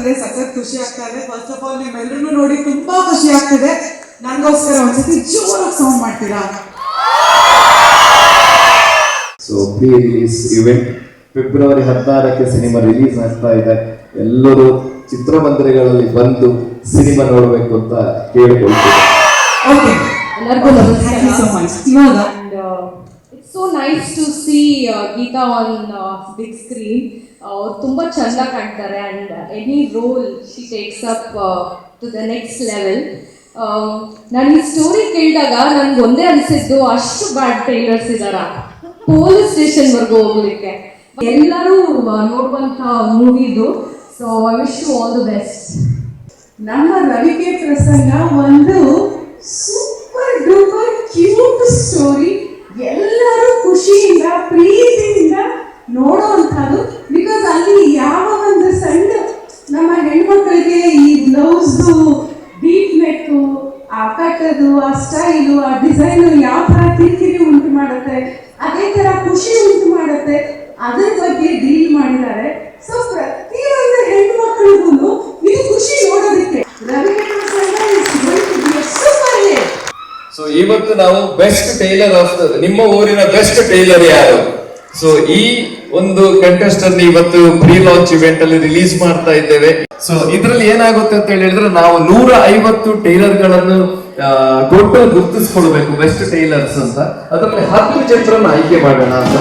ಬಂದ್ರೆ ಸಖತ್ ಖುಷಿ ಆಗ್ತಾ ಇದೆ. ಫಸ್ಟ್ ಆಫ್ ಆಲ್ ನಿಮ್ಮೆಲ್ಲರೂ ನೋಡಿ ತುಂಬಾ ಖುಷಿ ಆಗ್ತಿದೆ. ನನಗೋಸ್ಕರ ಒಂದ್ಸತಿ ಜೋರಾಗಿ ಸೌಂಡ್ ಮಾಡ್ತೀರಾ? So pre release event February 16ಕ್ಕೆ ಸಿನಿಮಾ ರಿಲೀಸ್ ಆಗ್ತಾ ಇದೆ. ಎಲ್ಲರೂ ಚಿತ್ರಮಂದಿರಗಳಲ್ಲಿ ಬಂದು ಸಿನಿಮಾ ನೋಡಬೇಕು ಅಂತ ಕೇಳಿಕೊಳ್ತೀವಿ. ಓಕೆ, ಎಲ್ಲರಿಗೂ ಥ್ಯಾಂಕ್ ಯು ಸೋ ಮಚ್. ಇವಾಗ it's so nice to see Geetha on big screen. ಅವ್ರು ತುಂಬಾ ಚಂದ ಕಾಣ್ತಾರೆ and any role she takes up to the next level. ನಾನು ಈ ಸ್ಟೋರಿ ಕೇಳಿದಾಗ ನನ್ಗೆ ಒಂದೇ ಅನಿಸಿದ್ದು, ಅಷ್ಟು ಬ್ಯಾಡ್ ಟೈಲರ್ಸ್ ಇದಾರ ಪೊಲೀಸ್ ಸ್ಟೇಷನ್ ವರ್ಗೂ ಹೋಗ್ಲಿಕ್ಕೆ. ಎಲ್ಲರೂ ನೋಡುವಂತ ಮೂವಿದು. So I wish you all the best. ನಮ್ಮ ರವಿಕೆ ಪ್ರಸನ್ನ ಒಂದು ಸೂಪರ್ ಡೂಪರ್ ಕ್ಯೂಟ್ ಸ್ಟೋರಿ, ಎಲ್ಲರೂ ಖುಷಿಯಿಂದ ಪ್ರೀತಿಯಿಂದ ನೋಡುವಂಥದ್ದು. ಬಿಕಾಸ್ ಅಲ್ಲಿ ಯಾವ ಒಂದು ಸಣ್ಣ ನಮ್ಮ ಹೆಣ್ಮಕ್ಳಿಗೆ ಈ ಬ್ಲೌಸ್ದು ಡೀಪ್ ನೆಕ್ಕು, ಆ ಕಟ್ಟದು, ಆ ಸ್ಟೈಲು, ಆ ಡಿಸೈನು ಯಾವ ಥರ ಕಿರಿಕಿರಿ ಉಂಟು ಮಾಡುತ್ತೆ, ಅದೇ ಥರ ಖುಷಿ ಉಂಟು ಮಾಡುತ್ತೆ, ಅದ್ರ ಬಗ್ಗೆ ಡೀಲ್ ಮಾಡಿದ್ದಾರೆ. ಸೊ ಪ್ರತಿಯೊಂದು ಹೆಣ್ಮಕ್ಳಿಗೂ ಇದು ಖುಷಿ ನೋಡೋದಕ್ಕೆ ಸೊ ಇವತ್ತು ನಾವು ಬೆಸ್ಟ್ ಟೈಲರ್ ಆಫ್ ನಿಮ್ಮ ಊರಿನ ಬೆಸ್ಟ್ ಟೈಲರ್ ಯಾರು? ಸೊ ಈ ಒಂದು ಕಂಟೆಸ್ಟ್ ಅನ್ನು ಇವತ್ತು ಪ್ರೀ ಲಾಂಚ್ ಇವೆಂಟ್ ಅಲ್ಲಿ ರಿಲೀಸ್ ಮಾಡ್ತಾ ಇದ್ದೇವೆ. ಸೊ ಇದರಲ್ಲಿ ಏನಾಗುತ್ತೆ ಅಂತ ಹೇಳಿದ್ರೆ, ನಾವು 150 ಟೈಲರ್ ಗಳನ್ನು ಗುರುತಿಸ್ಕೊಳ್ಬೇಕು ಬೆಸ್ಟ್ ಟೈಲರ್ಸ್ ಅಂತ. ಅದರಲ್ಲಿ 10 ಜನರನ್ನು ಆಯ್ಕೆ ಮಾಡೋಣ ಅಂತ.